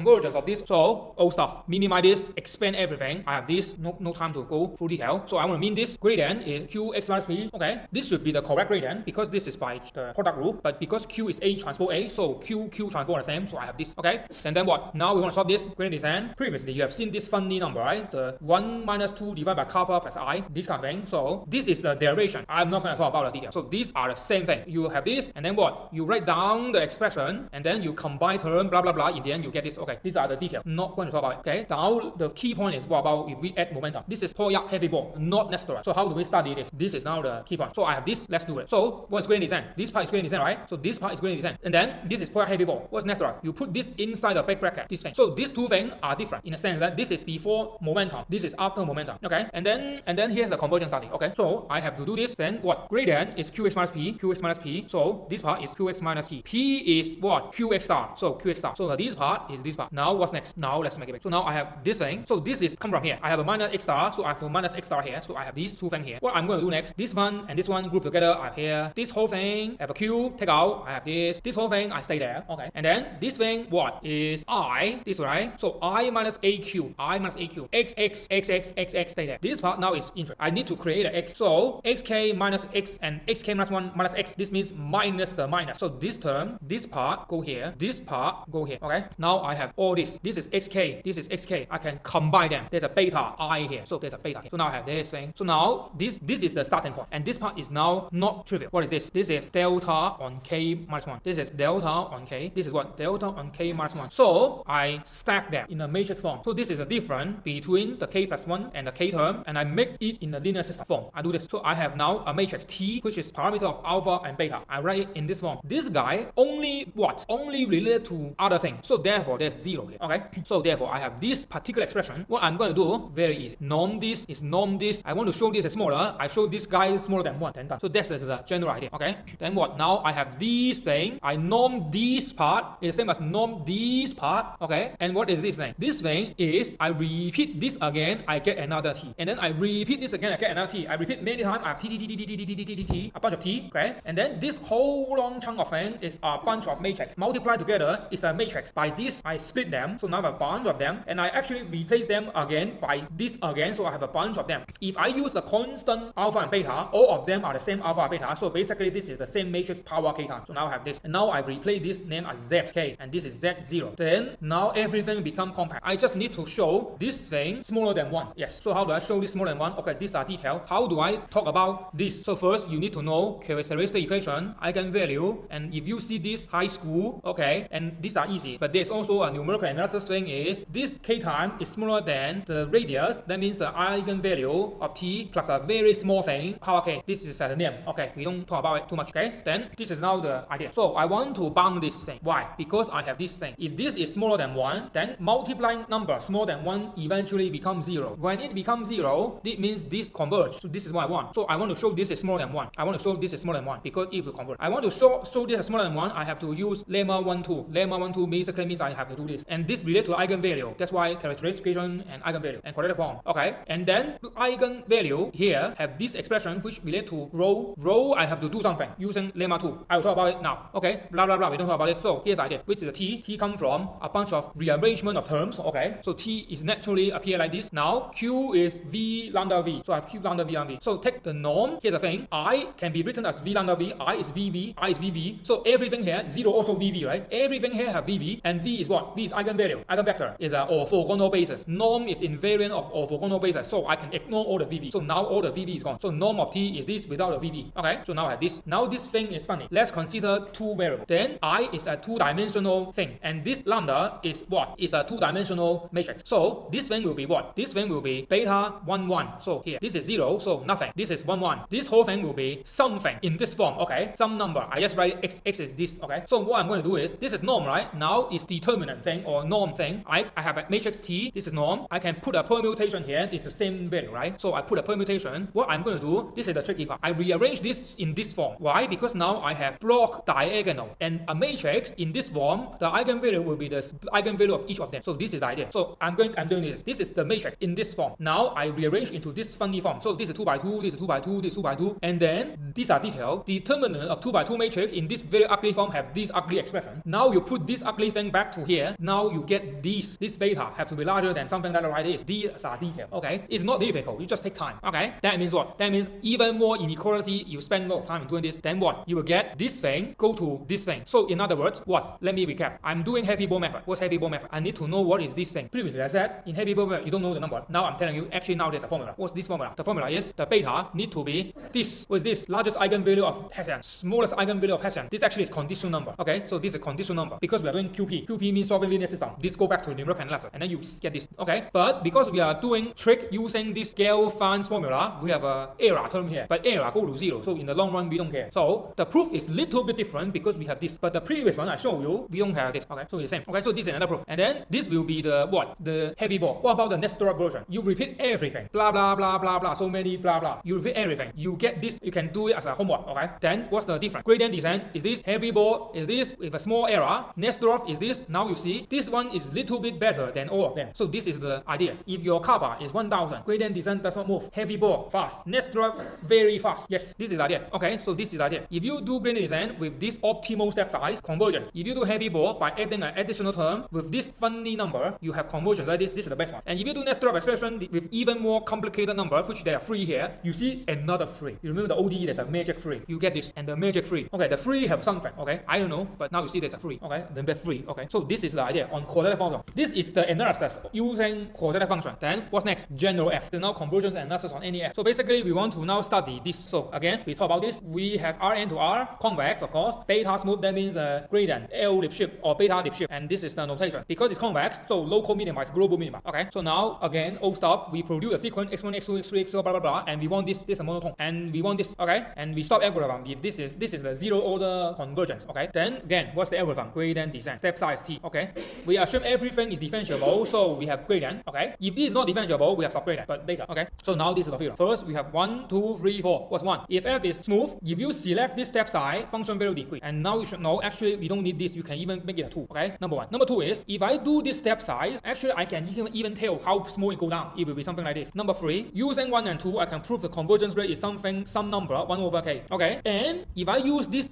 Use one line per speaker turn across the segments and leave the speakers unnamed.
convergence of this. So old stuff, minimize this, expand everything. I have this, no time to go through detail. So I want to mean this gradient is qx minus p. Okay, this should be the correct gradient because this is by the product rule, but because q is a transpose a, so q transpose are the same, so I have this. Okay, and then what? Now we want to solve this gradient descent. Previously you have seen this funny number, right? The 1 minus 2 divided by kappa plus I, this kind of thing. So this is the derivation. I'm not going to talk about the detail. So these are the same thing. You have this, and then what? You write down the expression, and then you combine term, blah blah blah. In the end, you get this. Okay, these are the details. Not going to talk about it. Okay. Now the key point is what about if we add momentum? This is Poyak heavy ball, not Nestor. So how do we study this? This is now the key point. So I have this. Let's do it. So what's gradient descent? This part is gradient descent, right? So this part is gradient descent, and then this is Poyak heavy ball. What's Nestor? You put this inside the back bracket. This thing. So these two things are different in a sense that this is before momentum. This is after momentum. Okay. And then here's the convergence study. Okay. So I have to do this. Then what? Gradient is qx minus p. Qx minus p. So this part is qx minus p. P is what? Qx star. So qx star. So this part is this part. Now what's next? Now let's make it big. So now I have this thing. So this is come from here. I have a minus x star. So I have a minus x star here. So I have these two things here. What I'm going to do next? This one and this one group together. I have here. This whole thing I have a q. Take out. I have this. This whole thing I stay there. Okay. And then this thing what is I? This right? So I minus aq. I minus aq. X stay there. This part now is interesting. I need to create an x. So xk minus x and xk minus 1 minus x. This means minus the minus. So this term, this part go here. This part go here. Okay. Now I have all this. This is xk. This is xk. I can combine them. There's a beta I here. So there's a beta here. So now I have this thing. So now this is the starting point. And this part is now not trivial. What is this? This is delta on k minus 1. This is delta on k. This is what? Delta on k minus 1. So I stack them in a matrix form. So this is a difference between the k plus 1 and the k term, and I make it in a linear system form. I do this. So I have now a matrix T, which is parameter of alpha and beta. I write it in this form. This guy only what? Only related to other things. So therefore there's 0 here. Okay. So therefore I have this particular expression. What I'm going to do, very easy. Norm this is norm this. I want to show this as smaller. I show this guy smaller than 1. Then done. So that's the general idea. Okay. Then what? Now I have this thing. I norm this part. It's the same as norm this part. Okay. And what is this thing? This thing is I repeat this again. I get another T. And then I repeat this again. I get another T. I repeat many times. I have T, a bunch of T. Okay. And then this whole long chunk of thing is a bunch of matrix. Multiply together is a matrix. By this I split them. So now I have a bunch of them. And I actually replace them again by this again. So I have a bunch of them. If I use the constant alpha and beta, all of them are the same alpha and beta. So basically this is the same matrix power k times. So now I have this. And now I replace this name as zk. And this is z0. Then now everything become compact. I just need to show this thing smaller than 1. Yes. So how do I show this smaller than 1? Okay, these are details. How do I talk about this? So first you need to know characteristic equation, eigenvalue, and if you see this high school, okay, and these are easy. But there's also a numerical analysis thing is this k time is smaller than the radius. That means the eigenvalue of t plus a very small thing, power k. This is a name. Okay, we don't talk about it too much. Okay, then this is now the idea. So I want to bound this thing. Why? Because I have this thing. If this is smaller than 1, then multiplying number smaller than 1 eventually becomes 0. When it becomes 0, it means this converge. So this is what I want. So I want to show this is smaller than 1. I want to show this is smaller than 1 because it will converge. I want to show this is smaller than 1. I have to use lemma 1 2. Lemma 1 2 basically means I have to do this. And this relates to eigenvalue. That's why characteristic equation and eigenvalue and quadratic form. Okay. And then eigenvalue here have this expression which relate to rho. Rho I have to do something using lemma 2. I will talk about it now. Okay. Blah blah blah. We don't talk about it. So here's the idea. Which is the t. T comes from a bunch of rearrangement of terms. Okay. So t is naturally appear like this. Now q is v lambda v. So I have q lambda v lambda v. So take the norm. Here's the thing. I can be written as v lambda v. I is vv. I is vv. So everything here 0 also vv, right? Everything here have vv. And v is what? V is eigenvalue. Eigenvector is an orthogonal basis. Norm is invariant of orthogonal basis. So I can ignore all the vv. So now all the vv is gone. So norm of t is this without the vv. Okay. So now I have this. Now this thing is funny. Let's consider two variables. Then I is a two-dimensional thing. And this lambda is what? Is a two-dimensional matrix. So this thing will be what? This thing will be beta 1 1. So here this is 0. So nothing. This is 1 1. This whole thing will be something in this form. Okay. Some number. I just write x is this. Okay. So what I'm going to do is this is norm, right? Now it's determinant thing or norm thing. I have a matrix T. This is norm. I can put a permutation here. It's the same value, right? So I put a permutation. What I'm going to do, this is the tricky part. I rearrange this in this form. Why? Because now I have block diagonal and a matrix in this form. The eigenvalue will be the eigenvalue of each of them. So this is the idea. So I'm doing this. This is the matrix in this form. Now I rearrange into this funny form. So this is 2 by 2. This is 2 by 2. This is 2 by 2. And then these are detailed. Determinant of 2 by 2 matrix in this very ugly form have this ugly expression. Now you put this ugly thing back to here. here, now you get this beta have to be larger than something that like this. These are detail. Okay, it's not difficult. You just take time. Okay, that means what? That means even more inequality. You spend a lot of time in doing this. Then what? You will get this thing go to this thing. So in other words, what? Let me recap. I'm doing heavy ball method. What's heavy ball method? I need to know what is this thing. Previously I said in heavy ball method you don't know the number. Now I'm telling you. Actually now there's a formula. What's this formula? The formula is the beta need to be this. What is this? Largest eigenvalue of Hessian, smallest eigenvalue of Hessian. This actually is conditional number. Okay, so this is a conditional number because we are doing QP. QP means solving linear system. This go back to numerical analysis, and then you get this. Okay, but because we are doing trick using this Gelfand's formula, we have a error term here, but error go to 0. So in the long run, we don't care. So the proof is little bit different because we have this, but the previous one I show you, we don't have this. Okay, so it's the same. Okay, so this is another proof, and then this will be the what? The heavy ball. What about the Nestorov version? You repeat everything. Blah blah blah blah blah. So many blah blah. You repeat everything. You get this. You can do it as a homework. Okay. Then what's the difference? Gradient descent is this. Heavy ball is this with a small error. Nestorov is this. Now you see this one is little bit better than all of them. So this is the idea. If your kappa is 1000, gradient descent does not move. Heavy ball fast. Nestorov very fast. Yes, this is the idea. Okay. So this is the idea. If you do gradient descent with this optimal step size, convergence. If you do heavy ball by adding an additional term with this funny number, you have convergence like this. This is the best one. And if you do Nestorov expression with even more complicated number, which there are 3 here, you see another 3. You remember the ODE, there's a magic 3. You get this and the magic 3. Okay, the 3 have something. Okay, I don't know, but now you see there's a 3. Okay, then there's 3. Okay, so this is the idea on quadratic function. This is the analysis using quadratic function. Then what's next? General F. There's now convergence analysis on any F. So basically, we want to now study this. So again, we talk about this. We have Rn to R, convex, of course. Beta smooth, that means gradient, L Lipschitz or beta Lipschitz. And this is the notation. Because it's convex, so local minima is global minima. Okay, so now again, old stuff, we produce a sequence x1, x2, x3, x4, blah blah blah, and we want this is a monotone, and we want this. Okay, and we stop algorithm if this is the 0 order convergence. Okay, then again, what's the algorithm? Gradient descent, step size t. Okay, we assume everything is differentiable, so we have gradient. Okay, if this is not differentiable, we have subgradient, but later. Okay, so now this is the theorem. First, we have 1, 2, 3, 4. What's 1? If f is smooth, if you select this step size, function value decrease. And now you should know, actually, we don't need this. You can even make it a 2. Okay, number 1. Number 2 is, if I do this step size, actually, I can even tell how small it go down. It will be something like this. Number 3, using 1 and 2, I can prove the convergence rate is some number 1 over k. Okay, and if I use this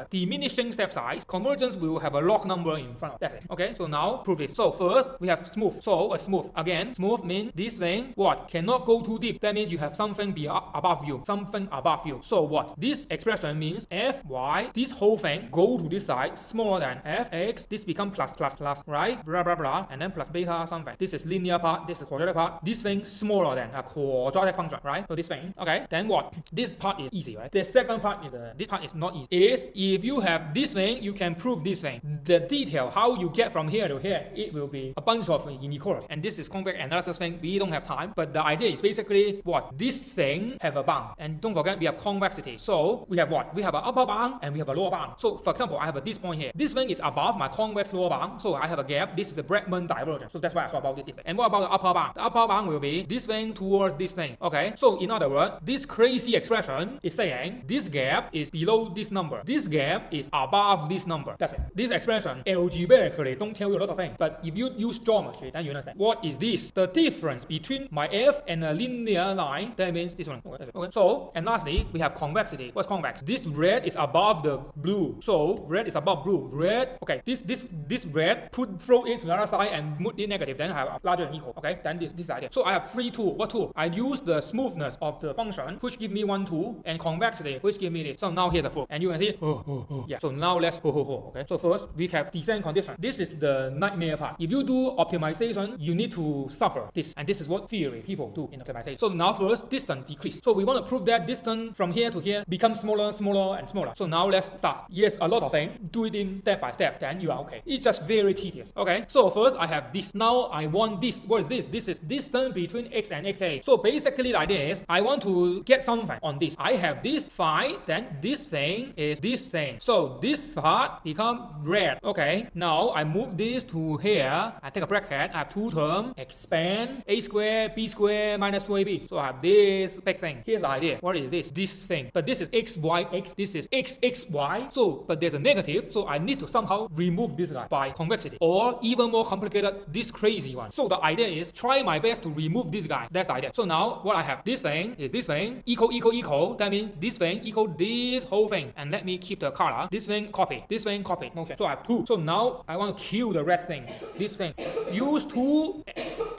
diminishing step size, convergence will have a log number in front of that. Okay, so now prove it. So first we have smooth. So a smooth again. Smooth means this thing what cannot go too deep. That means you have something be above you. Something above you. So what this expression means? Fy this whole thing go to this side smaller than fx. This become plus right? Blah blah blah, and then plus beta something. This is linear part. This is quadratic part. This thing smaller than a quadratic function, right? So this thing. Okay. Then what? This part is easy, right? The second part is this part is not easy. Is if you have this thing, you can prove this thing. The detail how you get from here to here, it will be a bunch of inequality. And this is convex analysis thing. We don't have time, but the idea is basically what this thing have a bound. And don't forget we have convexity. So we have what? We have an upper bound and we have a lower bound. So for example, I have this point here. This thing is above my convex lower bound. So I have a gap. This is a Bregman divergence. So that's why I talk about this thing. And what about the upper bound? The upper bound will be this thing towards this thing. Okay. So in other words, this crazy expression is saying this gap is below this number. This gap is above this number. That's it. This expression algebraically don't tell you a lot of things. But if you use geometry, then you understand. What is this? The difference between my f and a linear line. That means this one. Okay. So, and lastly, we have convexity. What's convex? This red is above the blue. So red is above blue. Red. Okay. This red throw it to the other side and move it negative. Then I have larger than equal. Okay. Then this idea. So I have 3 tools. What tool? I use the smoothness of the function, which give me 1 tool, and convexity, which give me this. So now here's the proof, and you can see. Yeah. So now let's Okay. So first we have descent condition. This is the nightmare part. If you do optimization, you need to suffer this, and this is what theory people do in optimization. So now first distance decrease. So we want to prove that distance from here to here becomes smaller, and smaller. So now let's start. Yes, a lot of things. Do it in step by step. Then you are okay. It's just very tedious. Okay. So first I have this. Now I want this. What is this? This is distance between x and xk. So basically the idea is I want to get something on this. I have this phi. Then this thing is this thing. So this part become red. Okay. Now I move this to here. I take a bracket. I have 2 terms. Expand a square b square minus 2ab. So I have this big thing. Here's the idea. What is this? This thing. But this is x y x. This is x x y. So but there's a negative. So I need to somehow remove this guy by convexity. Or even more complicated, this crazy one. So the idea is try my best to remove this guy. That's the idea. So now what I have this thing is this thing equal. That means this thing equal this whole thing. And let me keep the color. This thing copy. This thing copy. Okay. So I have 2. 2. So now I want to kill the red thing, this thing. Use 2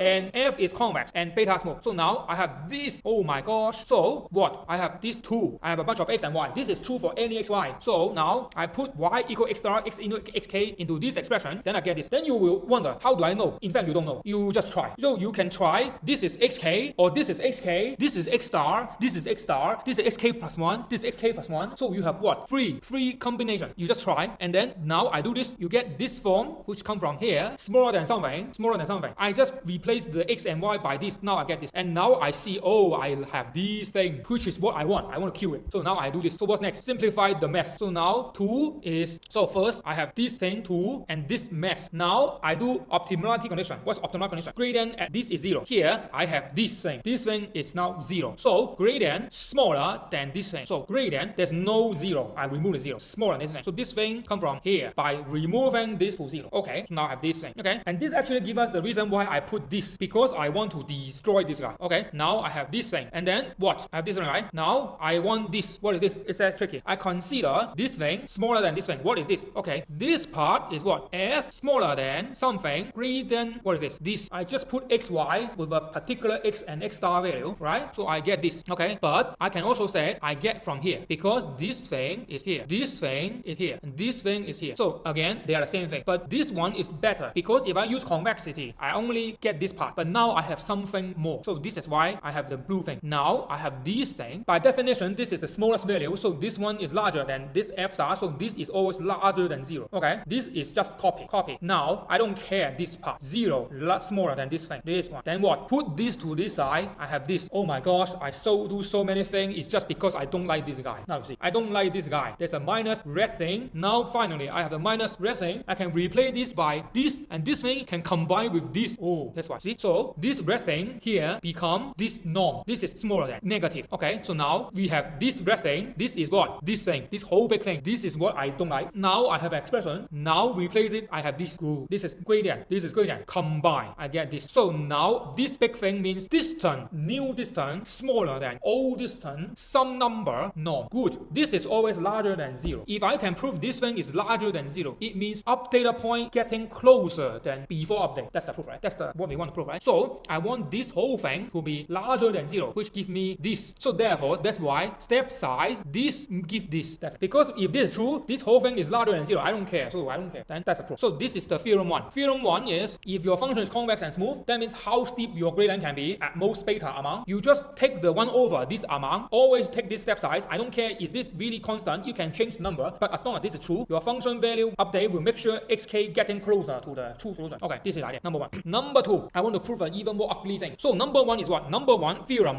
and f is convex and beta smooth. So now I have this. Oh my gosh. So what? I have these 2. I have a bunch of x and y. This is true for any xy. So now I put y equal x star x into xk into this expression. Then I get this. Then you will wonder, how do I know? In fact, you don't know. You just try. So you can try this is xk, or this is xk, this is x star, this is x star, this is xk plus 1, this is xk plus 1. So you have what? Free combination. You just try. And then now I do this. You get this form which come from here, smaller than something, smaller than something. I just replace the x and y by this. Now I get this. And now I see, oh, I have these things, which is what I want. I want to kill it. So now I do this. So what's next? Simplify the mess. So now 2 is, so first I have this thing 2 and this mess. Now I do optimality condition. What's optimal condition? Gradient at this is 0. Here I have this thing. This thing is now 0. So gradient smaller than this thing. So gradient, there's no 0. I remove the 0. Smaller than this thing. So this thing come from here by removing this to 0. Okay. So now I have this thing. Okay. And this actually gives us the reason why I put this, because I want to destroy this guy. Okay. Now I have this thing. And then what? I have this thing, right? Now I want this. What is this? It's that tricky. I consider this thing smaller than this thing. What is this? Okay. This part is what? F smaller than something greater than, what is this? This. I just put xy with a particular x and x star value, right? So I get this. Okay. But I can also say I get from here, because this thing is here. This thing is here. And this thing is here. So again, they are the same thing. But this one is better, because if I use convexity, I only get this part. But now I have something more. So this is why I have the blue thing. Now I have this thing. By definition, this is the smallest value. So this one is larger than this f star. So this is always larger than 0. Okay. This is just copy. Now I don't care this part. 0 smaller than this thing. This one. Then what? Put this to this side. I have this. Oh my gosh, I do so many things. It's just because I don't like this guy. Now you see, I don't like this guy. There's a minus red thing. Now finally I have a minus red thing. I can replace this by this, and this thing can combine with this. Oh, that's why. See? So this red thing here become this norm. This is smaller than negative. Okay, so now we have this red thing. This is what? This thing. This whole big thing. This is what I don't like. Now I have expression. Now replace it. I have this. Ooh, this is gradient. This is gradient. Combine. I get this. So now this big thing means distance, new distance, smaller than old distance, some number, norm. Good. This is always larger than 0. If I can prove this thing is larger than 0, it means update point getting closer than before update. That's the proof, right? That's what we want to prove, right? So I want this whole thing to be larger than 0, which gives me this. So therefore, that's why step size, this give this. That's because if this is true, this whole thing is larger than 0. I don't care. So I don't care. Then that's the proof. So this is the theorem 1. Theorem 1 is if your function is convex and smooth, that means how steep your gradient can be at most beta amount. You just take the 1 over this amount. Always take this step size. I don't care, is this really constant? You can change the number, but as long as this is true, your function value update will make sure xk getting closer to the true solution. Okay, this is the idea. Number 1. Number 2, I want to prove an even more ugly thing. So number 1 is what? Number 1, theorem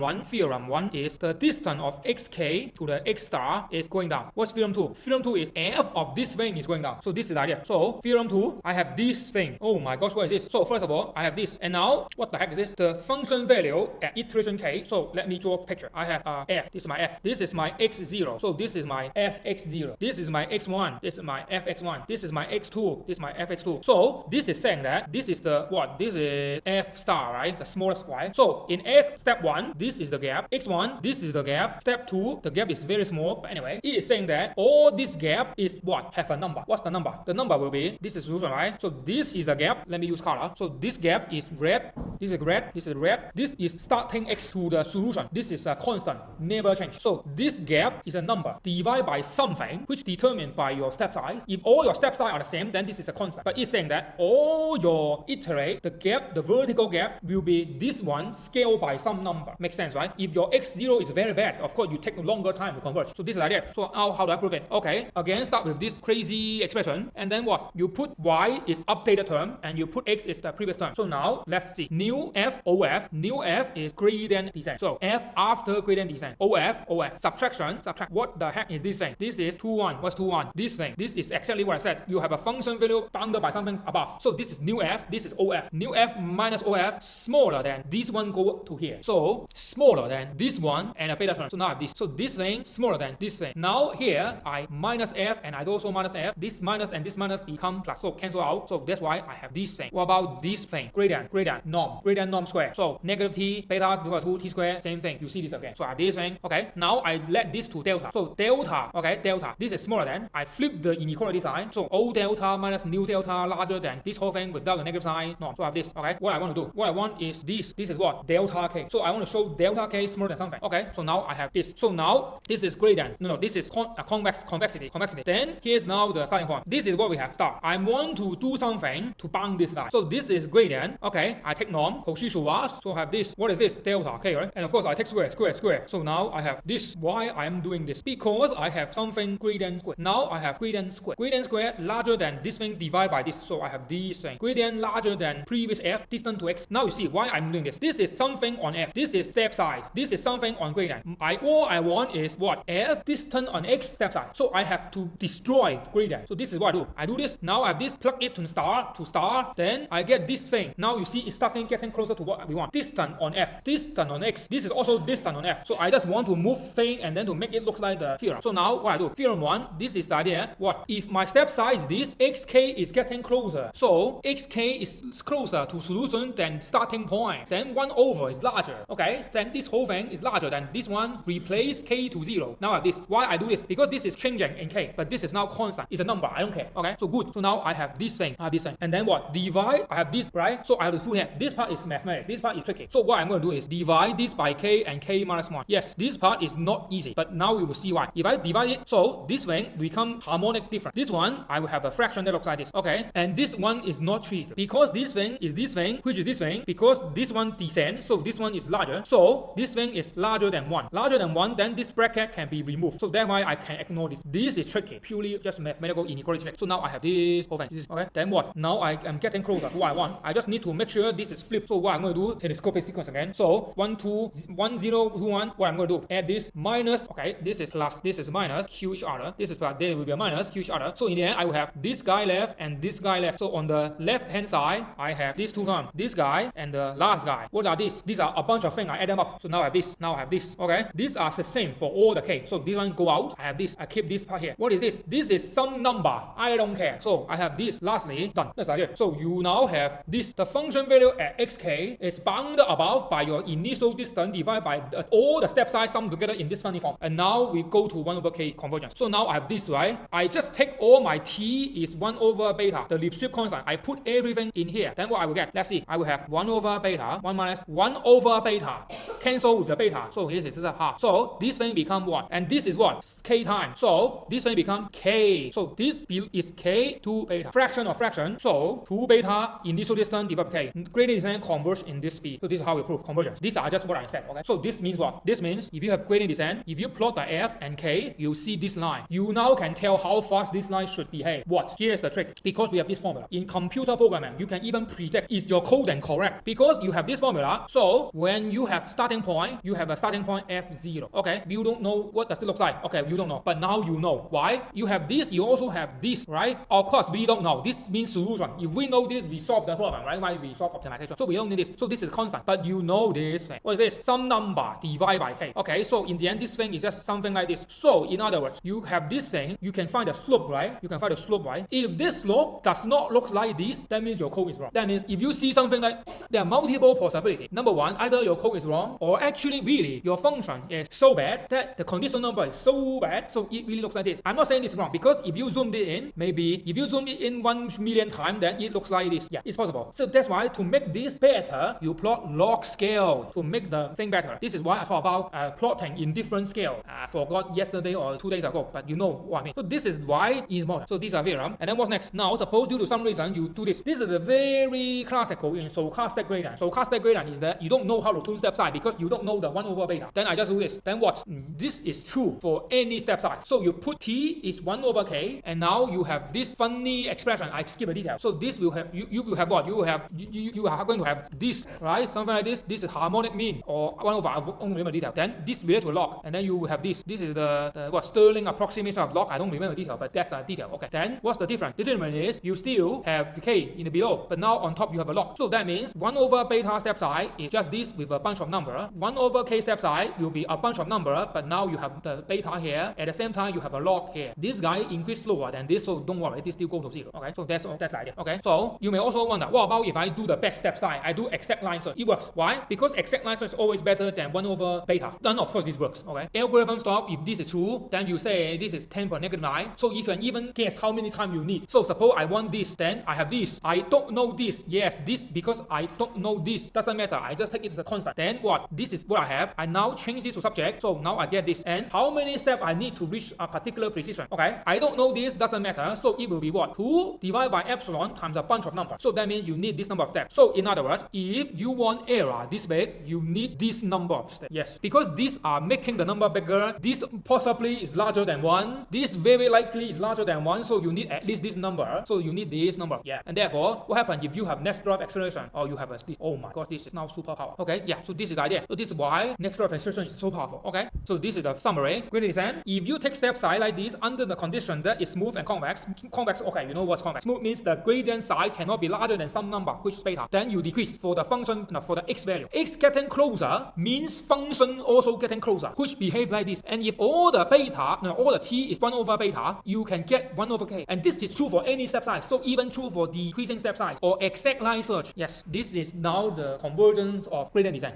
1 is the distance of xk to the x star is going down. What's theorem 2? Theorem 2 is f of this thing is going down. So this is the idea. So theorem 2, I have this thing. Oh my gosh, what is this? So first of all, I have this. And now, what the heck is this? The function value at iteration k. So let me draw a picture. I have f. This is my f. This is my x0. So this is my fx0. This is my x1. This is my fx1. This is my x2. This is my fx2. So this is saying that this is the what? This is f star, right? The smallest y. So in f step 1, this is the gap. x1, this is the gap. Step 2, the gap is very small. But anyway, it is saying that all this gap is what? Have a number. What's the number? The number will be, this is solution, right? So this is a gap. Let me use color. So this gap is red. This is red. This is red. This is starting x to the solution. This is a constant. Never change. So this gap is a number divided by something which determined by your step size. If all your step size are the same, then this is a constant. But it's saying that all your iterate, the gap, the vertical gap will be this one scaled by some number. Makes sense, right? If your x0 is very bad, of course you take a longer time to converge. So this is the idea. So how do I prove it? Okay, again start with this crazy expression, and then what? You put y is updated term, and you put x is the previous term. So now let's see. New f of new f is gradient descent. So f after gradient descent. of subtraction. Subtract. What the heck is this thing? This is 2 1. What's 2 1? This thing. This is exactly what I said. You have a function value bounded by something above. So this is new f. This is of. New f minus of smaller than this one go to here. So smaller than this one and a beta term. So now I have this. So this thing smaller than this thing. Now here I minus f and I also minus f. This minus and this minus become plus. So cancel out. So that's why I have this thing. What about this thing? Gradient, norm. gradient norm square. So negative t beta divided by 2 t square, same thing. You see this again. So I have this thing. Okay. Now I let this to delta. So delta, okay, delta. This is smaller than. I flip the inequality sign. So O delta minus nu delta larger than this whole thing without the negative sign norm. So I have this. Okay. What I want to do? What I want is this. This is what? Delta k. So I want to show delta k smaller than something. Okay. So now I have this. So now this is gradient. No, this is convexity. Then here's now the starting point. This is what we have start. I want to do something to bound this guy. So this is gradient. Okay. I take norm. So I have this. What is this? Delta k, right? And of course I take square. So now I have this. Why I am doing this? Because I have something gradient square. Now I have gradient square. Gradient square larger than this thing divided by this. So I have this thing. Gradient larger than previous f distant to x. Now you see why I'm doing this. This is something on f. This is step size. This is something on gradient. All I want is what? F distant on x step size. So I have to destroy gradient. So this is what I do. I do this. Now I have this. Plug it to star. Then I get this thing. Now you see it's starting getting closer to what we want. Distant on f. Distant on x. This is also distant on f. So I just want to move thing and then to make it look like the theorem. So now what I do? Theorem 1. This is the idea. What? If my step size is this, xk is getting closer. So xk is closer to solution than starting point. Then 1 over is larger. Okay. Then this whole thing is larger than this one. Replace k to 0. Now I have this. Why I do this? Because this is changing in k, but this is now constant. It's a number. I don't care. Okay. So good. So now I have this thing. And then what? Divide. I have this, right? So I have to put here. This part is mathematics. This part is tricky. So what I'm going to do is divide this by k and k minus 1. Yes, this part is not easy, but now we will see why. If I divide it, so this thing become harmonic different. This one, I will have a fraction that looks like this. Okay. And this one is not 3. Because this thing is this thing, which is this thing, because this one descends, so this one is larger. So this thing is larger than 1. Larger than 1, then this bracket can be removed. So that's why I can ignore this. This is tricky. Purely just mathematical inequality check. So now I have this whole thing. This is, okay. Then what? Now I am getting closer to what I want. I just need to make sure this is flipped. So what I'm going to do, telescopic sequence again. So 1, 2, 1, 0, 2, 1. What I'm going to do, add this minus, okay, this is plus, this is minus, q each other. This is plus, there will be a minus, q each other. So in the end, I will have this guy left and this guy left. So on the left hand side, I have these two terms, this guy and the last guy. What are these? These are a bunch of things. I add them up. So now I have this. Now I have this. Okay. These are the same for all the k. So this one go out. I have this. I keep this part here. What is this? This is some number. I don't care. So I have this. Lastly, done. That's like it. So you now have this. The function value at xk is bounded above by your initial distance divided by all the step size summed together in this funny form. And now we go to 1 over k convergence. So now I have this, right? I just take all my t is 1 over beta, the Lipschitz constant. I put everything in here. Then what I will get? Let's see. I will have 1 over beta, 1 minus 1 over beta. Cancel with the beta. So this is a half. So this thing become what? And this is what? K times. So this thing become k. So this is k to beta. Fraction of fraction. So 2 beta initial distance divided by k. Gradient descent converge in this speed. So this is how we prove convergence. These are just what I said. Okay. So this means what? This means if you have gradient descent, if you plot the f and k, you see this line. You now can tell how fast this line should behave. What? Here's the trick. Because we have this formula. In computer programming, you can even predict is your coding correct. Because you have this formula. So when you have starting point, you have a starting point f0. Okay. You don't know what does it look like. Okay. You don't know. But now you know. Why? You have this. You also have this. Right? Of course, we don't know. This means solution. If we know this, we solve the problem. Right? Why we solve optimization. So we don't need this. So this is constant. But you know this thing. What is this? Some number divided by k. Okay. So in the end, this thing is just something like this. So in other words, you have this thing. You can find the slope, right? You can find the slope, right? If this slope does not look like this, that means your code is wrong. That means if you see something like there are multiple possibilities. Number one, either your code is wrong, or actually really your function is so bad that the conditional number is so bad, so it really looks like this. I'm not saying this is wrong because if you zoomed it in, maybe if you zoom it in 1 million times, then it looks like this. Yeah, it's possible. So that's why to make this better, you plot log scale to make the thing better. This is why I talk about plotting in different scale. I forgot yesterday or 2 days ago, but you know what I mean. So this is why it's important. So these are theorem. And then what's next? Now, suppose due to some reason you do this. This is a very classical in stochastic gradient. Stochastic gradient is that you don't know how to tune step size because you don't know the 1 over beta. Then I just do this. Then what? This is true for any step size. So you put t is 1 over k, and now you have this funny expression. I skip the detail. So this will have you will have what? You are going to have this, right? Something like this. This is harmonic mean or 1 over. I don't remember the detail. Then this related to log, and then you will have this. This is the what Stirling approximation of log. I don't remember the detail, but that's the detail. Okay. Then what's the difference? The difference is you still have the k in the below, but now on top you have a log. So that means 1 1 over beta step size is just this with a bunch of number. 1 over k step size will be a bunch of number, but now you have the beta here. At the same time, you have a log here. This guy increase slower than this, so don't worry, this still go to 0. Okay, so that's the idea. Okay, so you may also wonder, what about if I do the back step size? I do exact line search. It works. Why? Because exact line search is always better than 1 over beta. Then of course this works. Okay, algorithm stop. If this is true, then you say this is 10 per negative 9. So you can even guess how many times you need. So suppose I want this, then I have this. I don't know this. Yes, this because I don't know this. Doesn't matter. I just take it as a constant. Then what? This is what I have. I now change this to subject. So now I get this. And how many steps I need to reach a particular precision? Okay, I don't know this. Doesn't matter. So it will be what? 2 divided by epsilon times a bunch of numbers. So that means you need this number of steps. So in other words, if you want error this big, you need this number of steps. Yes, because these are making the number bigger. This possibly is larger than 1. This very likely is larger than 1. So you need at least this number. So you need this number. Yeah. And therefore, what happens if you have next drive acceleration or you have this? Oh my god, this is now super powerful. Okay, yeah. So this is the idea. So this is why next drive acceleration is so powerful. Okay. So this is the summary. Gradient descent. If you take step size like this under the condition that is smooth and convex. Convex. Okay, you know what's convex? Smooth means the gradient size cannot be larger than some number, which is beta. Then you decrease for the function, for the x value. X getting closer means function also getting closer, which behave like this. And if all the beta, all the t is 1 over beta, you can get 1 over k. And this is true for any step size. So even true for decreasing step size or exact line search. Yes, this is now the convergence of gradient descent.